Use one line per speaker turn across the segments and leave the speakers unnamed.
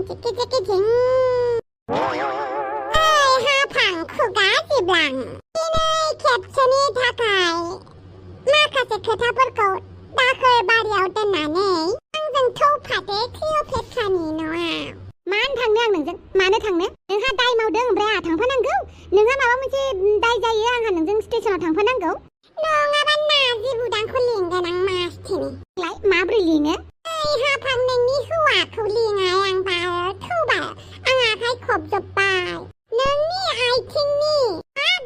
찌끼찌끼징 하방 쿠가지블랑 दिनै खेबसेनि थाखाय माखासे खोथाफोरखौ दाखोरबारियाव दोननानै आंजों थौफादो क्लिअपेट्रानि न'आव। मानो थांनो आं नोंजों? मानो थांनो? नोंहा दाय मावदों ओमफ्राय आंहा थांफानांगौ? नोंहा माबा मोनसे दाय जायो आंहा नोंजों स्टेशनाव थांफानांगौ? नङाबा नाजि बुदांखौ लिंगोन आं मासथिनि। माब्रै लिङो? हाफां नोंनि हौवाखौ लिङाय आं बाल थौबाय आं आखाइ खबजोब्बाय नोंनि आइथिंनि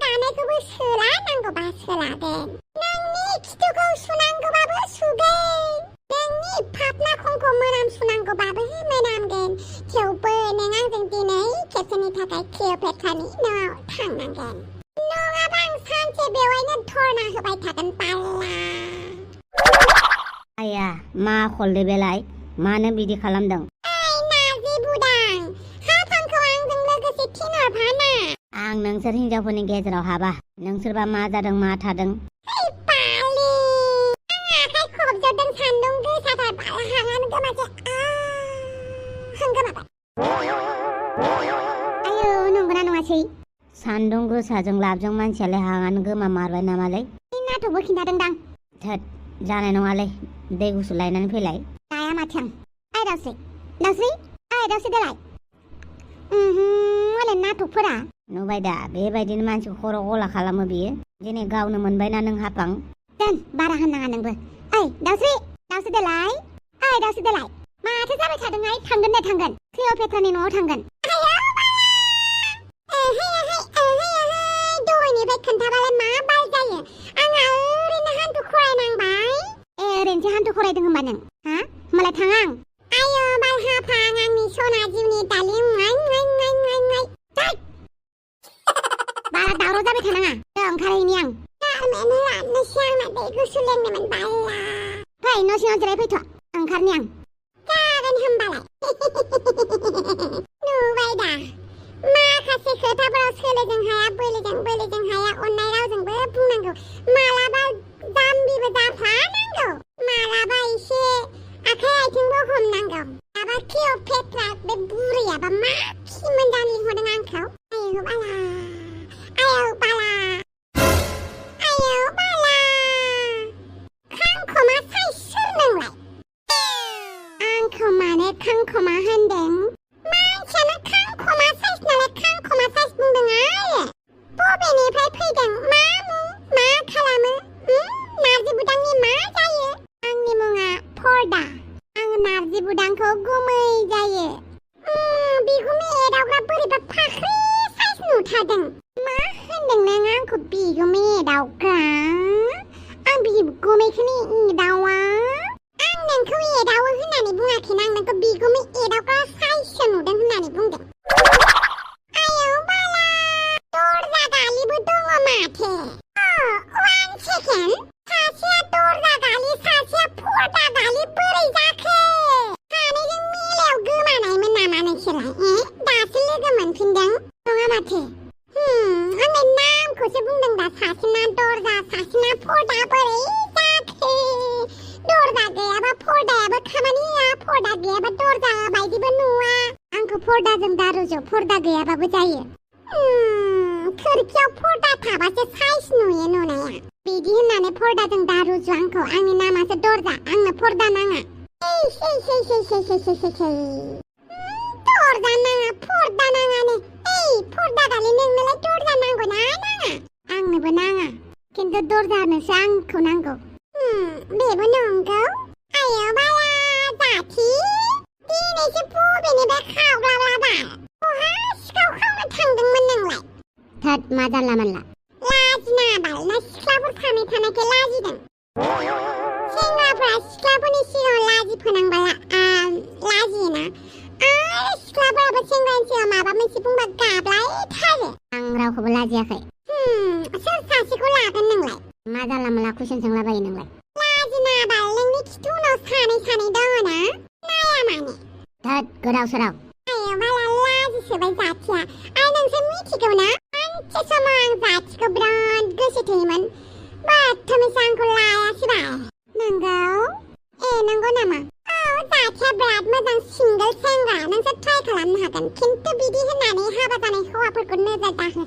दानायखौबो सोला नांगौबा सोलागोन नोंनि खिथुखौ सुनांगौबाबो सुगोन नोंनि फाफ्ला खंखौ मोनामसुनांगौबाबो मोनामगोन थेवबो नों आंजों दिनै खेबसेनि थाखाय क्लिअपेट्रानि न'आव थांनांगोन नङाबा आं सानसे बेवहायनो धर्ना होबाय थागोन बाल्ला।
आया मा खलदो बेलाय मानो बिदि खालामदों?
ओइ नाजि बुदां हाफांखौ आंजों लोगोसे थिनहरफाना।
आं नोंसोर हिनजावफोरनि गेजेराव हाबा नोंसोरबा मा जादों मा थादों?
ओइ बालि आं आखाइ खबजोबदों सान्दुं गोसाथार हाङानो गोमासै गोमाबाय। आयौ नंगौना नङासै?
सान्दुं गोसाजों लाबजों मानसियालाय हाङानो गोमा मारबाय नामालै?
नाथ'बो खिन्थादोंदां।
थोद जानाय नङालै दै गुसु लायनानै फैलाय।
लाया माथो आं। ओइ दावस्रि दावस्रि देलाय। मालाय नाथकफोरा।
नुबाय दा बेबायदिनो मानसिखौ खर' गला खालामो बियो। दिनै गावनो मोनबायना नों हाफां।
दोन बारा होननाङा नोंबो। ओइ दावस्रि देलाय। ओइ दावस्रि देलाय। माथो जाबाय थादोंहाय? थांगोन दे थांगोन। क्लिअपेट्रानि न'आव थांगोन। दहायनिफ्राय खोन्थाबालाय मा बाल जायो? आंहा ओरैनो हान्थु खरायनांबाय। ओरैनोसो हान्थु खरायदों होनबा नों? हा? होमबालाय थाङा आं। आयौ बाल हाफां आंनि सना जिउनि दालि बारा दावराव जाबाय थानाङा। ओंखारहैनि आं। गारमायानो राननोसै आंना दै गुसु लोंनोमोन बाल्ला। फै न' सिङाव जिरायफैथ'। ओंखारनि आं। जागोन होमबालाय। नुबाय दा माखासे खोथाफोराव सोलोजों हाया बोलोजों हाया अननाय रावजोंबो बुंनांगौ मालाबा जाम्बिबो जाफ्लानांगौ मालाबा एसे आखाइ आथिंबो हमनांगौ माबा क्लिअपेट्रा बे बुरैयाबा मा खि मोनजानो लिंहरदों आंखौ आयौ बाला खांखमा साइज सोर नोंलाय आंखौ मानो खांखमा होनदों मानसियानो खांखमा साइज नालाय खांखमा साइज बुंदों आरो बबेनिफ्राय फैदों मा मुं मा खालामो नारजि बुदांनि मा जायो आंनि मुङा फर्दा आं नारजि बुदांखौ गुमै जायो बिगुमै एदावग्रा बोरैबा फाख्रि साइज नुथारदों मा होनदों नों आंखौ बिगुमै एदावग्रा आं बिगुमैखौनो एदावा आं नोंखौ एदावो होननानै बुङाखैना आं नोंखौ बिगुमै एदावग्रा साइजसो नुदों होननानै बुंदों आयौ बाला दरजा गालिबो दङ माथो वान सेकेन्ड सासेया दरजा गालि सासेया पर्दा गालि बोरै जाखो सानैजों मेलायाव गोमानायमोन नामा नोंसोरलाय दासो लोगो मोनफिनदों नङा माथो आंलाय नामखौसो बुंदों दा सासेना दरजा सासेना पर्दा बोरै जाखो दरजा गैयाबा पर्दायाबो खामानि होआ पर्दा गैयाबा दरजा बायदिबो नुवा आंखौ पर्दाजों दारुजो पर्दा गैयाबाबो जायो खोरखियाव पर्दा थाबासो साइज नुयो नुनाया बिदि होननानै पर्दाजों दारुजो आंखौ आंनि नामासो दरजा आंनो पर्दा नाङा दरजा नाङा पर्दा नाङानो पर्दा गालि नोंनोलाय दरजा नांगौ ना नाङा आंनोबो नाङा खिन्थु दरजानोसो आंखौ नांगौ बेबो नंगौ आयौ बाला जाथि दिनैसो बबेनिफ्राय खावलाबाय बहा सिखाव खावनो थांदोंमोन नोंलाय
थोद मा जानला मोनला
लाजिनाङा ना सिख्लाफोर थानायखाय लाजिदों सेंग्राफोरा सिख्लाफोरनि सिगाङाव लाजि फोनांबा लाजियोना आरो सिख्लाफोराबो सेंग्रानि सिगाङाव माबा मोनसे बुंबा गाबलायथारो
आं रावखौबो लाजियाखै
सोर सासेखौ लागोन नोंलाय
मा जानला मोनला कुइसन सोंलाबायो नोंलाय
लाजिनाङा नोंनि खिथु उनाव सानै दङ ना नाया माने
थोद गोदाव सोराव
आयौ बाला लाजिसोबाय जाथिया आरो नोंसोर मिथिगौ ना सानसे समाव आं जाथिखौ बिराद गोसो थोयोमोन बाथ्रामिस आंखौ लायासैबा नंगौ नंगौ नामा जाथिया बिराद मोजां सिंगल सेंग्रा नोंसोर ट्राइ खालामनो हागोन खिन्थु बिदि होननानै हाबा जानाय हौवाफोरखौ नोजोर दाहो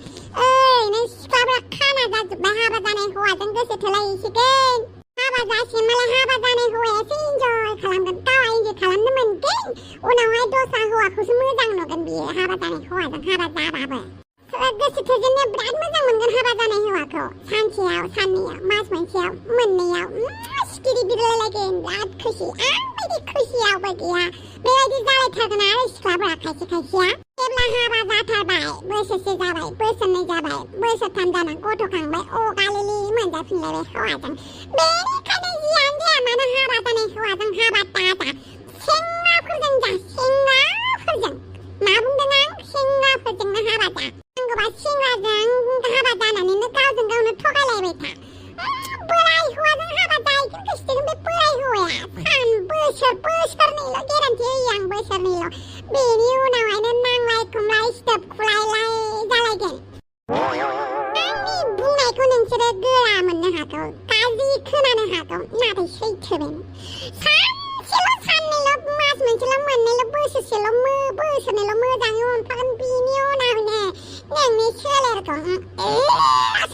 ओरैनो सिख्लाफ्रा खाना जाजोब्बाय हाबा जानाय हौवाजों गोसो थोलायहैसिगोन हाबा जासिगोन मालाय हाबा जानाय हौवायासो इन्जय खालामगोन गावहा इन्जय खालामनो मोनगोन उनावहाय दस्रा हौवाखौसो मोजां नुगोन बियो हाबा जानाय हौवाजों हाबा जाबाबो गोसो थोजेननो बिराद मोजां मोनगोन हाबा जानाय हौवाखौ सानसेयाव साननैयाव मास मोनसेयाव मोननैयाव सिखिरि बिरलायलायगोन बिराद खुसि आंबायदि खुसियावबो गैया बेबायदि जालायथारगोन आरो सिख्लाफोरा खायसे खायसेया जेब्ला हाबा जाथारबाय बोसोरसे जाबाय बोसोरनै जाबाय बोसोरथाम जाना गथ'खांबाय अगालिलि मोनजाफिनलायबाय हौवाजों बेनिखायनो जियानो जाया मानो हाबा जानाय हौवाजों हाबा दाजा सेंग्राफोरजों जा सेंग्राफोरजों मा बुंदों आं सेंग्राफोरजोंनो हाबा जा नांगौबा सेंग्राजों हाबा जानानैनो गावजों गावनो थगायलायबाय था बोराय हौवाजों हाबा जाहैगोन गोसोथोगोन बे बोराय हौवाया बोसोरनैल' गेरेन्टि होयो आं बोसोरनैल' बेनि उनावहायनो नांलाय खमलाय सिथोब खुलायलाय जालायगोन आंनि बुंनायखौ नोंसोरो गोरा मोननो हागौ गाज्रि खोनानो हागौ नाथाय सैथो बेनो सानसेल' साननैल' मास मोनसेल' मोननैल' बोसोरनैल' मोजाङै अनफागोन बिनि उनावनो नोंनि सोलेरखौ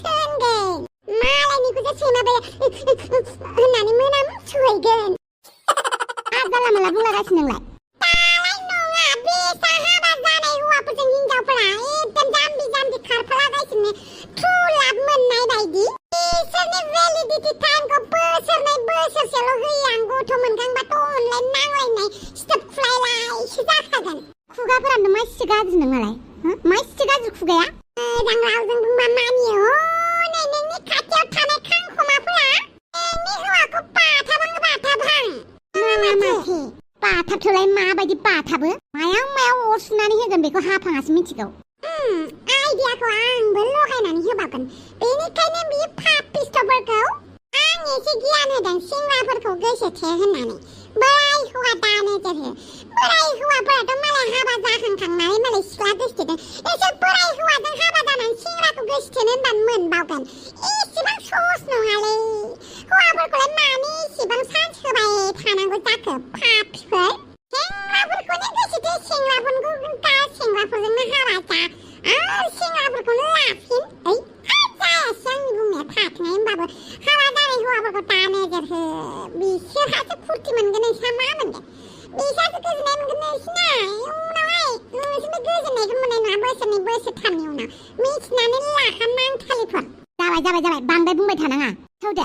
सोनगोन मालायनिखौसो सैमाबाय होननानै मोनाम सहैगोन जाला माला बुंलागासिनो नोंलाय दालाय नङा बेसा हाबा जानाय हौवाफोरजों हिनजावफोरा एकदम जाम्बि खारफालागासिनो ट्रु लाभ मोननाय बायदि बिसोरनि भेलिडिटि टाइमखौ बोसोरनै बोसोरसेल' होयो आं गथ' मोनखांबाथ' अनलाय नांलायनाय स्टेप फुलायलायसो जाखागोन खुगाफोरानो मासि गाज्रि नोंनालाय मासि गाज्रि खुगाया मोजां रावजों बुंबा मानियो हनै नोंनि खाथियाव थानाय खांखमाफोरा नोंनि हौवाखौ बाथाबहां माथो बाथाबथ'लाय माबायदि बाथाबो मायाव अर सुनानै होगोन बेखौ हाफाङासो मिथिगौ आइडियाखौ आंबो लगायनानै होबावगोन बेनिखायनो बियो पापिस्टफोरखौ आं एसे गियान होदों सेंग्राफोरखौ गोसोथो होननानै बोराय हौवा दा नोजोर हो बोराय हौवाफोराथ' मालाय हाबा जाखांखांनानै मालाय सिख्ला गोसोथोदों एसे बोराय हौवाजों हाबा जानानै सेंग्राखौ गोसोथोनो होनबानो मोनबावगोन एसेबां सहस नङालै हौवाफोरखौलाय मानो एसेबां चान्स होबाय थानांगौ जाखो पापिफोर सेंग्राफोरखौनो गोसोथो सेंग्राफोरजोंनो हाबा जा आरो सेंग्राफोरखौनो लाफिन जायासै आंनि बुंनाया थाथोंहाय होनबाबो हाबा जानाय हौवाफोरखौ दा नोजोर हो बिसोरहासो फुर्ति मोनगोन नोंस्रा मा मोनगोन बिसोरहासो गोजोननाय मोनगोन नोंसिना उनावहाय नोंसोरबो गोजोननायखौ मोननाय नङा बोसोरनै बोसोरथामनि उनाव मिथिनानै लाखा नांथालिफोर जाबाय बांद्राय बुंबाय थानाङा थौदो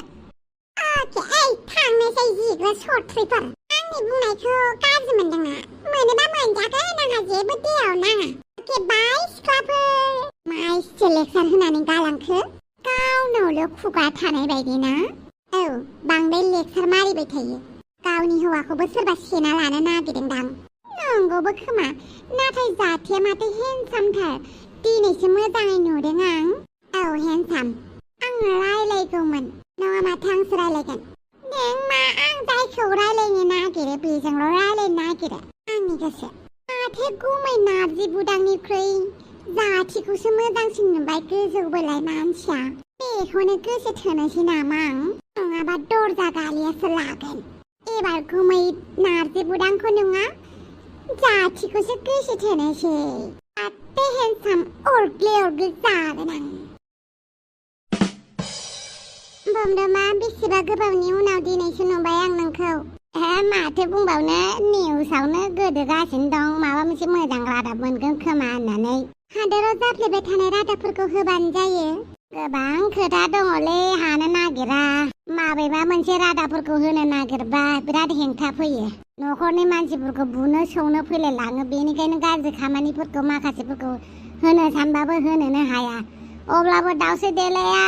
अके थांनोसै जिग्रा सथ्रिफोर आंनि बुंनायखौ गाज्रि मोनदोंना मोनोबा मोनजागोन आंहा जेबो देयाव नाङा अके बाय सिख्लाफोर माइसो लेक्सार होनानै गालांखो गावनावल' खुगा थानाय बायदि ना औ बांद्राय लेक्सार मारिबाय थायो गावनि हौवाखौबो सोरबा सेना लानो नागिरदोंदां नंगौबो खोमा नाथाय जाथिया माथो हेन्डसामथार दिनैसो मोजाङै नुदों आं औ हेन्डसाम आङो रायलायगौमोन नङा माथो आंसो रायलायगोन नों मा आं जायखौ रायलायनो नागिरो बेजोंल' रायलायनो नागिरो आंनि गोसो माथो गुमै नारजि बुदांनिख्रुइ जाथिखौसो मोजांसिन नुबाय गोजौबोलाय मानसिया बेखौनो गोसो थोनोसै नामा आं नङाबा दरजा गालियासो लागोन एबार गुमै नारजि बुदांखौ नङा जाथिखौसो गोसो थोनोसै माथो हेन्डसाम अरग्ले जागोन आं बमदमा बेसेबा गोबावनि उनाव दिनैसो नुबाय आं नोंखौ माथो बुंबावनो निउसावनो गोदोगासिनो दं माबा मोनसे मोजां रादाब मोनगोन खोमा होननानै हादोराव जाफ्लेबाय थानाय रादाबफोरखौ होबानो जायो गोबां खोथा दङलै हानो नागिरा माबेबा मोनसे रादाबफोरखौ होनो नागिरबा बिराद हेंथा फैयो न'खरनि मानसिफोरखौ बुनो सौनो फैलाय लाङो बेनिखायनो गाज्रि खामानिफोरखौ माखासेफोरखौ होनो सानबाबो होनोनो हाया अब्लाबो दाउसे देलाया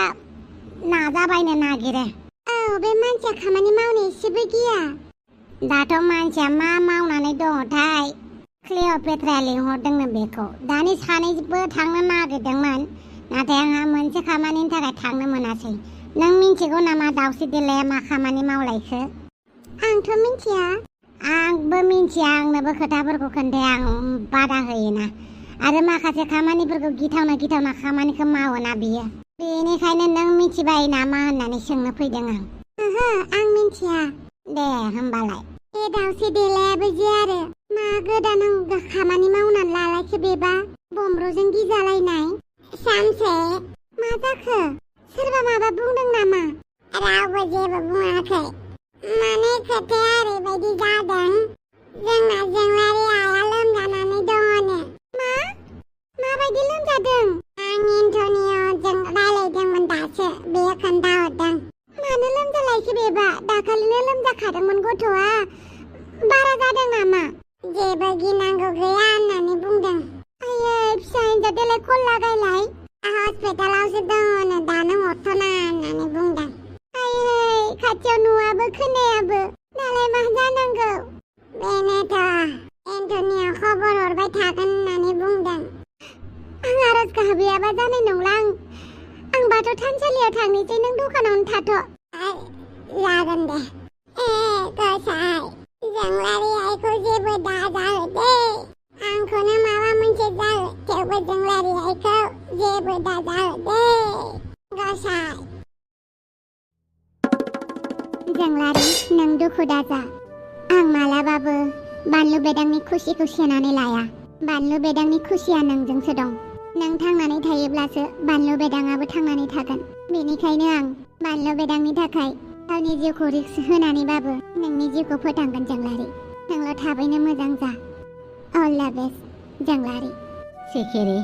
नाजाबायनो नागिरो औ बे मानसिया खामानि मावनो एसेबो गिया दाथ' मानसिया मा मावनानै दङथाय क्लिअपेट्राया लिंहरदोंनो बेखौ दानि सानैबो थांनो नागिरदोंमोन नाथाय आंहा मोनसे खामानिनि थाखाय थांनो मोनासै नों मिन्थिगौ नामा दाउसे देलाया मा खामानि मावलायखो आंथ' मिन्थिया आंबो मिन्थिया आंनोबो खोथाफोरखौ खोन्थाया आं बादा होयोना आरो माखासे खामानिफोरखौ गिथावना खामानिखौ मावोना बियो बेनिखायनो नों मिथिबाय नामा होननानै सोंनो फैदों आं ओहो आं मिन्थिया दे होमबालाय दावसे देलायाबो जे आरो मा गोदानाव खामानि मावनानै लालायखो बेबा बम्ब्रजों गिजालायनाय सानसे मा जाखो सोरबा माबा बुंदों नामा रावबो जेबो बुङाखै माने खोथाया ओरैबायदि जादों जोंना जोंलारि आइया लोमजानानै दङनो माबायदि लोमजादों आं एन्टनिय'जों रायलायदोंमोन दासो बेयो खोन्थाहरदों मानो लोमजालायखो बेबा दाखालिनो लोमजाखादोंमोन गथ'आ बारा जादों नामा जेबो गिनांगौ गैया होननानै बुंदों आयै फिसा हिन्जाव देलाय कल लागायलाय हस्पिटालावसो दङनो दानो हरथ'ना होननानै बुंदों आयै खाथियाव नुवाबो खोनायाबो दालाय मा जानांगौ बेनोथ' एन्टनिय' खबर हरबाय थागोन होननानै बुंदों आं आरज गाबैयाबा जानाय नंला आं बाथौ थानसालियाव थांनोसै नों दखानावनो थाथ' जागोन दे गसाइ जोंलारि आइखौ जेबो दाजाहो दे आंखौनो माबा मोनसे जाहो थेवबो जोंलारि आइखौ जेबो दाजाहो दे गसाइ जोंलारि नों दुखु दाजा आं मालाबाबो बानलु बेदांनि खुसिखौ सेनानै लाया बानलु बेदांनि खुसिया नोंजोंसो दं नों थांनानै थायोब्लासो बानलु बेदाङाबो थांनानै थागोन बेनिखायनो आं बानलु बेदांनि थाखाय गावनि जिउखौ रिस्क होनानैबाबो नोंनि जिउखौ फोथांगोन जोंलारि नोंल' थाबैनो मोजां जा अल द बेस्ट जोंलारि
सिखिरि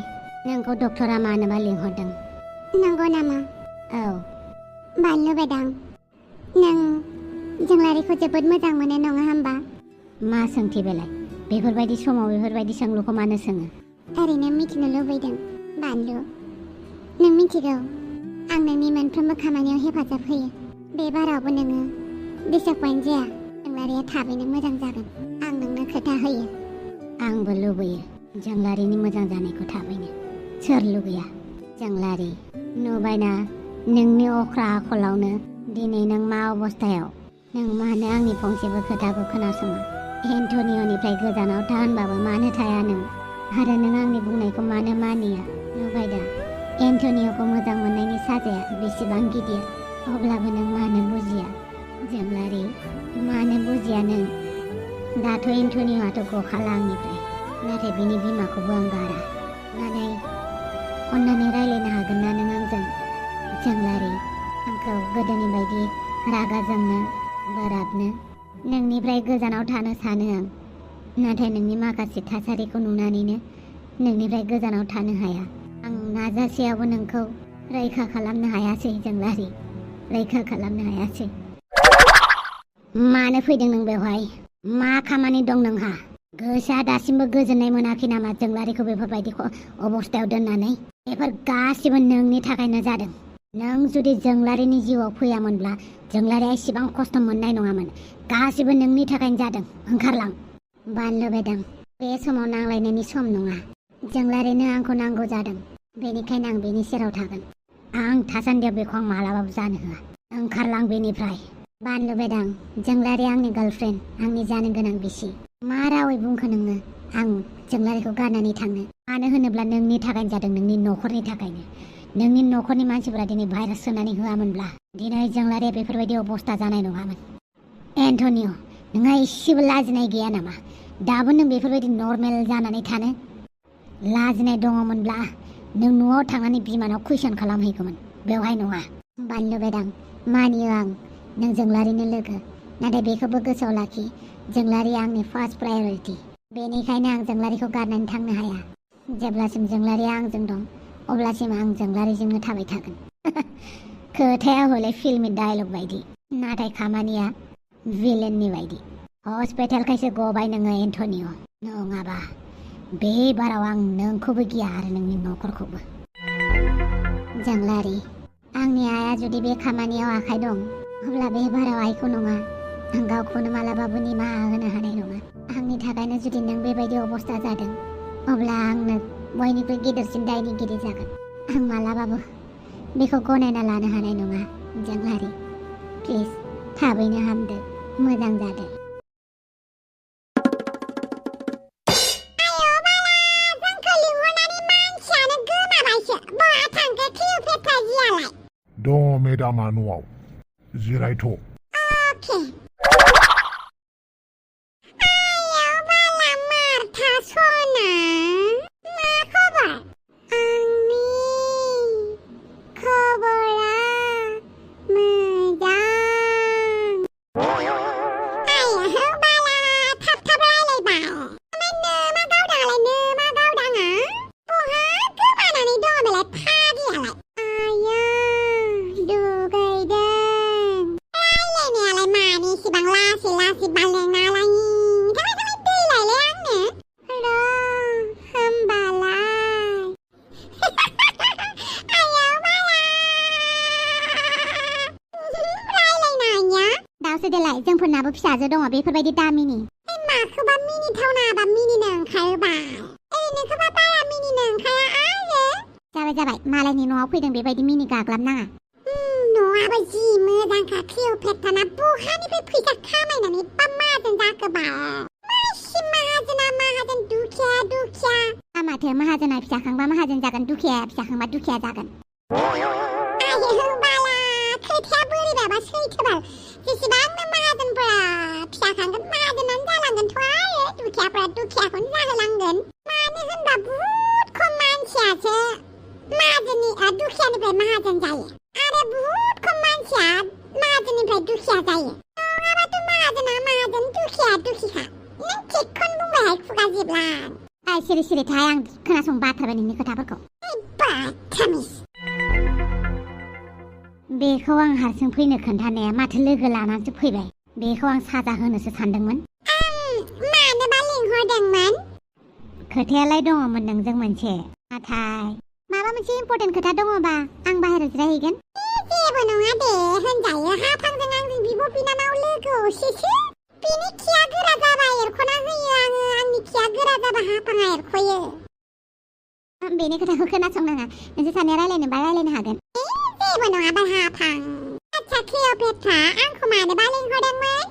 नोंखौ डक्टरा मानोबा लिंहरदों
नंगौ नामा
औ
बानलु बेदां नों जोंलारिखौ जोबोद मोजां मोनो नङा होमबा
मा सोंथि बेलाय बेफोरबायदि समाव बेफोरबायदि सोंलुखौ मानो सोङो
ओरैनो मिथिनो लुबैदों बानलु नों मिथिगौ आं नोंनि मोनफ्रोमबो खामानियाव हेफाजाब होयो बे बारावबो नोङो डिसएपइन्ट जाया जोंलारिया थाबैनो मोजां जागोन आं नोंनो खोथा होयो
आंबो लुबैयो जोंलारिनि मोजां जानायखौ थाबैनो सोर लुगैया जोंलारि नुबायना नोंनि अख्रा आखलावनो दिनै नों मा अबस्थायाव नों मानो आंनि फंसेबो खोथाखौ खोनासङा एन्टनिय'निफ्राय गोजानाव था होनबाबो मानो थाया नों आरो नों आंनि बुंनायखौ मानो मानिया नुबाय दा एन्टनिय'खौ मोजां मोननायनि साजाया बेसेबां गिदिर अब्लाबो नों मानो बुजिया जोंलारि मानो बुजिया नों दाथ' एन्टनिय'आथ' गखाला आंनिफ्राय नाथाय बिनि बिमाखौबो आं गारा अन्नानै रायलायनो हागोन ना नों आंजों जोंलारि आंखौ गोदोनि बायदि रागा जोंनो बोराबनो नोंनिफ्राय गोजानाव थानो सानो आं नाथाय नोंनि माखासे थासारिखौ नुनानैनो नोंनिफ्राय गोजानाव थानो हाया आं नाजासेयावबो नोंखौ रैखा खालामनो हायासै जोंलारि रैखा खालामनो हायासै मानो फैदों नों बेवहाय मा खामानि दं नोंहा गोसोआ दासिमबो गोजोननाय मोनाखै नामा जोंलारिखौ बेफोरबायदि अबस्थायाव दोननानै बेफोर गासिबो नोंनि थाखायनो जादों नों जुदि जोंलारिनि जिउआव फैयामोनब्ला जोंलारिया एसेबां खस्थ' मोननाय नङामोन गासिबो नोंनि थाखायनो जादों ओंखारलां बानलु बेदां बे समाव नांलायनायनि सम नङा जोंलारिनो आंखौ नांगौ जादों बेनिखायनो आं बेनि सेराव थागोन आं थासान्दियाव बेखौ आं मालाबाबो जानो होआ ओंखारलां बेनिफ्राय बानलु बेदां जोंलारि आंनि गार्लफ्रेन्ड आंनि जानो गोनां बिसि मा रावै बुंखो नोङो आं जोंलारिखौ गारनानै थांनो मानो होनोब्ला नोंनि थाखायनो जादों नोंनि न'खरनि थाखायनो नोंनि न'खरनि मानसिफोरा दिनै भाइरास सोनानै होआमोनब्ला दिनै जोंलारिया बेफोरबायदि अबस्था जानाय नङामोन एन्टनिय' नोंहा एसेबो लाजिनाय गैया नामा दाबो नों बेफोरबायदि नर्मेल जानानै थानो लाजिनाय दङमोनब्ला नों न'आव थांनानै बिमानाव कुइसन खालामहैगौमोन बेवहाय नङा बानलु बेदां मानियो आं नों जोंलारिनो लोगो नाथाय बेखौबो गोसोआव लाखि जोंलारिया आंनि फार्स्ट प्रायरिटि बेनिखायनो आं जोंलारिखौ गारनानै थांनो हाया जेब्लासिम जोंलारिया आंजों दं अब्लासिम आं जोंलारिजोंनो थाबाय थागोन खोथाया हले फिल्मनि डायलग बायदि नाथाय खामानिया भिलेननि बायदि हस्पिटालखायसो गबाय नोङो एन्टनिय' नङाबा बे बाराव आं नोंखौबो गिया आरो नोंनि न'खरखौबो जोंलारि आंनि आइया जुदि बे खामानियाव आखाइ दं अब्ला बे बाराव आइखौ नङा आं गावखौनो मालाबाबो निमाहा होनो हानाय नङा आंनि थाखायनो जुदि नों बेबायदि अबस्था जादों अब्ला आंनो बयनिख्रुइ गिदिरसिन दायनिगिरि जागोन आं मालाबाबो बेखौ गनायना लानो हानाय नङा जोंलारि प्लिज थाबैनो हामदो मोजां जादो
दङ मेडामा न'आव जिरायथ'
मालायफोरनाबो फिसाजो दङ बेफोरबायदि दामिनि
माखौबा मिनिथावनाबा मिनिनो ओंखारोबा ओरैनोखौबा बारा मिनिनो ओंखारा आरो
जाबाय मालायनि न'आव फैदों बेबायदि मिनि गाग्लाबनाङा
न'आबो जि मोजांखा क्लिअपेट्राना बहानिफ्राय फैसा खामायनानै बा माहाजोन जाखोबा मासि माहाजोन दुखिया
माथो माहाजोना फिसाखांबा माहाजोन जागोन दुखिया फिसाखांबा दुखिया जागोन
आयो बाला खोथाया बोरैबाबा सैथोबाल जेसेबांनो माहाजोनफोरा फिसाखांगोन माहाजोनानो जालांगोनथ' आरो दुखियाफोरा दुखियाखौनो जाहोलांगोन मानो होनबा बुहुद खम मानसियासो माहाजोननि दुखियानिफ्राय माहाजोन जायो आरो बुहुद खम मानसिया माहाजोननिफ्राय दुखिया जायो नङाबाथ' माहाजोन दुखिया दुखिखा नों थिगखौनो बुंबायहाय खुगा जेब्ला
सिरि थाय आं खोनासं बाथ्राबाय नोंनि खोथाफोरखौ
बाथामिस
बेखौ आं हारसिं फैनो खोन्थानाया माथो लोगो लानानैसो फैबाय बेखौ आं साजा होनोसो सानदोंमोन
मानोबा लिंहरदोंमोन
खोथायालाय दङमोन नोंजों मोनसे नाथाय माबा मोनसे इम्पर्टेन्ट खोथा दङबा आं बाहेरायाव जिरायहैगोन
जेबो नङा दे होनजायो हाफांजों आंजों बिब' बिनानाव लोगो असेसो बिनि खिया गोरा जाबा एरख'ना होयो आङो आंनि खिया गोरा जाबा हाफाङा एरख'यो
बेनि खोथाखौ खोनासंनाङा नोंसोर सानैया रायलायनोबा रायलायनो हागोन
जेबो नङाबा हाफां आच्छा क्लिअपेट्रा आंखौ मानोबा लिंहरदोंमोन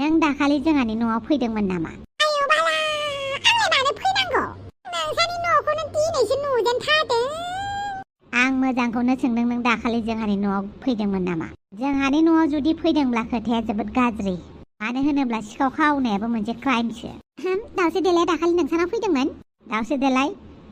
नों दाखालि जोंहानि न'आव फैदोंमोन नामा
आयौ बाला आंलाय मानो फैनांगौ नोंसानि न'खौनो दिनैसो नुजेनथारदों
आं मोजांखौनो सोंदों नों दाखालि जोंहानि न'आव फैदोंमोन नामा जोंहानि न'आव जुदि फैदोंब्ला खोथाया जोबोद गाज्रि मानो होनोब्ला सिखाव खावनायाबो मोनसे क्राइमसो दाउसे देलाया दाखालि नोंसानाव फैदोंमोन दाउसे देलाय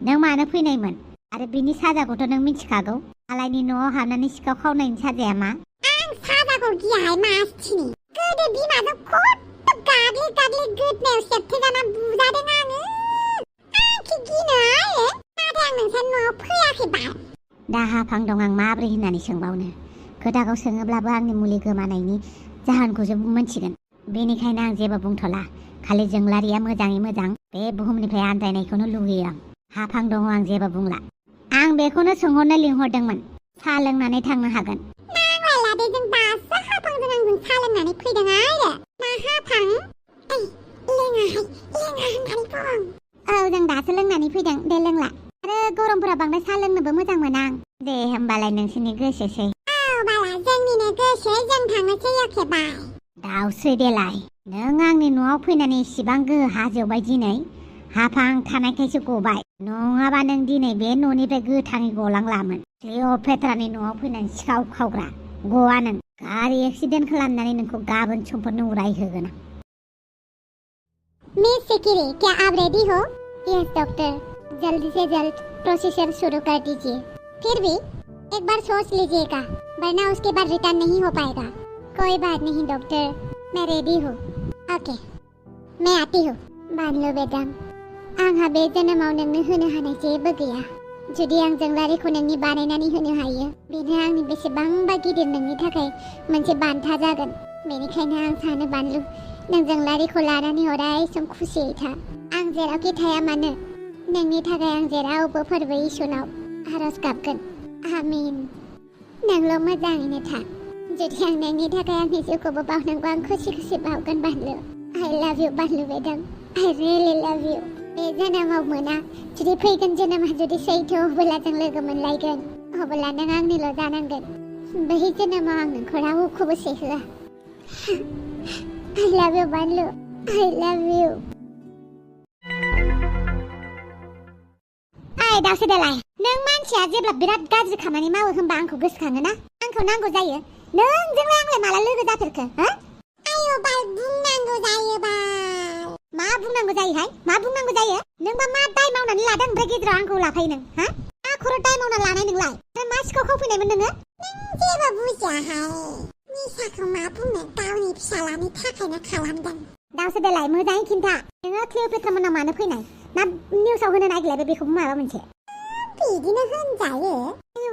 नों मानो फैनायमोन आरो बिनि साजाखौथ' नों मिथिखागौ मालायनि न'आव हाबनानै सिखाव खावनायनि साजाया मा
आं साजाखौ गियाहाय मासथिनि गोदो बिमाजों खथ' गाग्लि गोदनायाव सेबथेजाना बुजादों आङो आंखि गिनो आरो नाथाय आं नोंसानि न'आव फैयाखै बाल
दा हाफां दं आं माब्रै होननानै सोंबावनो खोथाखौ सोङोब्लाबो आंनि मुलि गोमानायनि जाहोनखौसो मोनथिगोन बेनिखायनो आं जेबो बुंथ'ला खालि जोंलारिया मोजाङै मोजां बे बुहुमनिफ्राय आन्दायनायखौनो लुगैयो आं हाफां दङ आं जेबो बुंला आं बेखौनो सोंहरनो लिंहरदोंमोन साहा लोंनानै थांनो हागोन
नांलायला दे जों दासो हाफांजों आंजों साहा लोंनानै फैदों आरो ना हाफां लोङा होननानै बुं
औ जों दासो लोंनानै फैदों दे लोंला आरो गरमफोरा बांद्राय साहा लोंनोबो मोजां मोना आं दे होमबालाय नोंसोरनि गोसोसै
बाला जोंनिनो गोसो जों थांनोसै एखेबाय
दाउस्रि देलाय नों आंनि न'आव फैनानै इसिबां गोहो हाजोबाय दिनै हाफां थानायखायसो गबाय नङाबा नों दिनै बे न'निफ्राय गोथाङै गलांलामोन क्लिअपेट्रानि न'आव फैनानै सिखाव खावग्रा गवा नों गारि एक्सिडेन्ट खालामनानै नोंखौ गाबोन समफोरनो उरायहोगोन आं
मिस सिकिरी क्या आप रेडी हो यस डॉक्टर जल्दी से जल्द प्रोसीजर शुरू कर दीजिए फिर भी एक बार सोच लीजिएगा वरना उसके बाद रिटर्न नहीं हो पाएगा कोई बात नहीं डॉक्टर मैं रेडी हूँ ओके मैं आती हूँ बानलु बेदाम आंहा बे जोनोमाव नोंनो होनो हानाय जेबो गैया जुदि आं जोंलारिखौ नोंनि बानायनानै होनो हायो बेनो आंनि बेसेबांबा गिदिर नोंनि थाखाय मोनसे बान्था जागोन बेनिखायनो आं सानो बानलु नों जोंलारिखौ लानानै अराय सम खुसियै था आं जेरावखि थाया मानो नोंनि थाखाय आं जेरावबो फोरबो इसोरनाव आरज गाबगोन आमिन नोंल' मोजाङैनो था जुदि आं नोंनि थाखाय आंनि जिउखौबो बावनांगौ आं खुसि बावगोन बानलु I love you बानलु बेदाम I really love you बे जोनोमाव मोना जुदि फैगोन जोनोमा जुदि सैथो अब्ला जों लोगो मोनलायगोन अब्ला नों आंनिल' जानांगोन बै जोनोमाव आं नोंखौ रावखौबो सैहोआ I love you बानलु I love you
ओइ दाउसे देलाय नों मानसिया जेब्ला बिराद गाज्रि खामानि मावो होनबा आंखौ गोसोखाङोना आंखौ नांगौ जायो नोंजोंलाय आंलाय माला लोगो जाफेरखो
आयौ बाल बुंनांगौ जायो बाल
मा बुंनांगौ जायोहाय मा बुंनांगौ जायो नोंबा मा दाय मावनानै लादों ओमफ्राय गेजेराव आंखौ लाफायो नों मा खर' दाय मावना लानाय नोंलाय मा सिखाव खावफैनायमोन नोङो
नों जेबो बुजियाहाय निसाखौ मा बुंनो गावनि फिसालानि थाखायनो खालामदों
दाउसे देलाय मोजाङै खिन्था नोङो क्लिअपेट्रा मोननाव मानो फैनाय ना निउसाव होनो नागिरलायबाय बेखौबो माबा मोनसे
बिदिनो होनजायो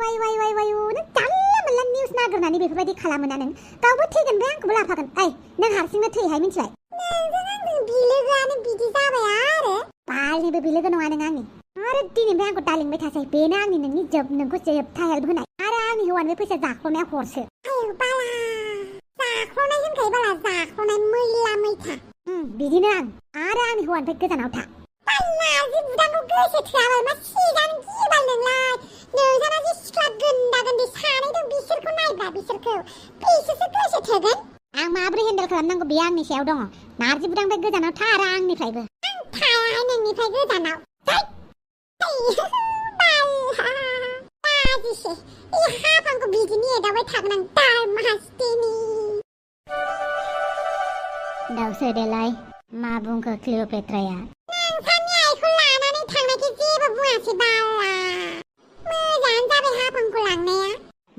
वाय नों जानला मोनला निउस नागिरनानै बेफोरबायदि खालामोना नों गावबो थैगोन ओमफ्राय आंखौबो लाफागोन ओइ नों हारसिंनो थैहाय मिथिबाय
नोंजों आंजों बिलोगोआनो बिदि जाबाय आरो
बालनिबो बिलोगो नङा नों आंनि आरो दिनैनिफ्राय आंखौ दालिंबाय थासै बेनो आंनि नोंखौ जोबथा हेल्प होनाय आरो आंनि हौवानिफ्राय फैसा जाख्ल'नाया हरसो
आयौ बाला जाख्ल'नाय होनखायो बाला जाख्ल'नाय मैला मैथा
बिदिनो आरो आंनि हौवानिफ्राय गोजानाव था
बाला जि बुदांखौ गोसो थोआबाल मा सिजानो गिबाल नोंलाय नोंसाना जि सिख्ला गोन्दा गोन्दै सानै दं बिसोरखौ नायब्रा बिसोरसो गोसो थोगोन
आं माबोरै हेन्डेल खालामनांगौ बेयो आंनि सायाव दङ नारजि बुदांनिफ्राय गोजानाव था आरो आंनिफ्रायबो
आं थाया नोंनिफ्राय गोजानाव बाजिसे हाफांखौ बिदिनो एदावबाय थागोन आं दारमासथिनि
दाउसो देलाय मा बुंखो क्लिअपेट्राया
नोंसानि आइखौ लानानै थांनायखौ जेबो बुङासै बाला मोजाङानो जाबाय हाफांखौ लांनाया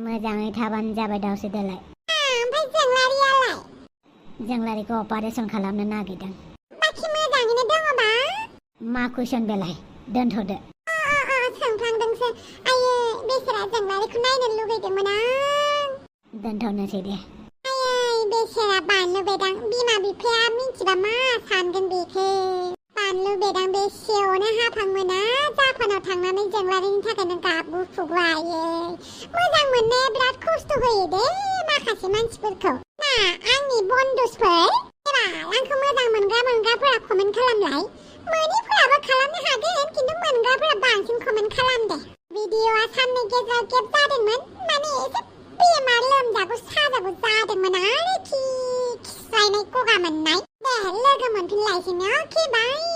मोजाङै थाबानो जाबाय दाउसो देलाय
ओमफ्राय जोंलारियालाय
जोंलारिखौ अपारेसन खालामनो नागिरदों
बाखि मोजाङैनो दङबा
मा कुइसन बेलाय दोनथ'दो
सोंफ्लांदोंसो आयै बेसेरा जोंलारिखौ नायनो लुगैदोंमोन आं
दोनथ'नोसै दे
आयै बेसेरा बानलु बेदां बिमा बिफाया मिथिबा मा सानगोन बेखौ बानलु बेदां बेसेयावनो हाफां मोना जापानाव थांनानै जोंलारिनि थाखायनो गाबु फुगु आयै मोजां मोननाया बिराद खस्थ' होयो दे माखासे मानसिफोरखौ ना आंनि बन्दुसफोर आंखौ मोजां मोनग्राफोरा कमेन्ट खालामलाय मोनिफोराबो खालामनो हागोन खिन्थु मोनग्राफोरा बांसिन कमेन्ट खालाम दे भिडिअआ साननै गेजेराव गेप जादोंमोन माने एसे बेमार लोमजागु साजागु जादोंमोन आरोखि खिस्रायनाय गगा मोननाय दे लोगो मोनफिनलायसै अके बाय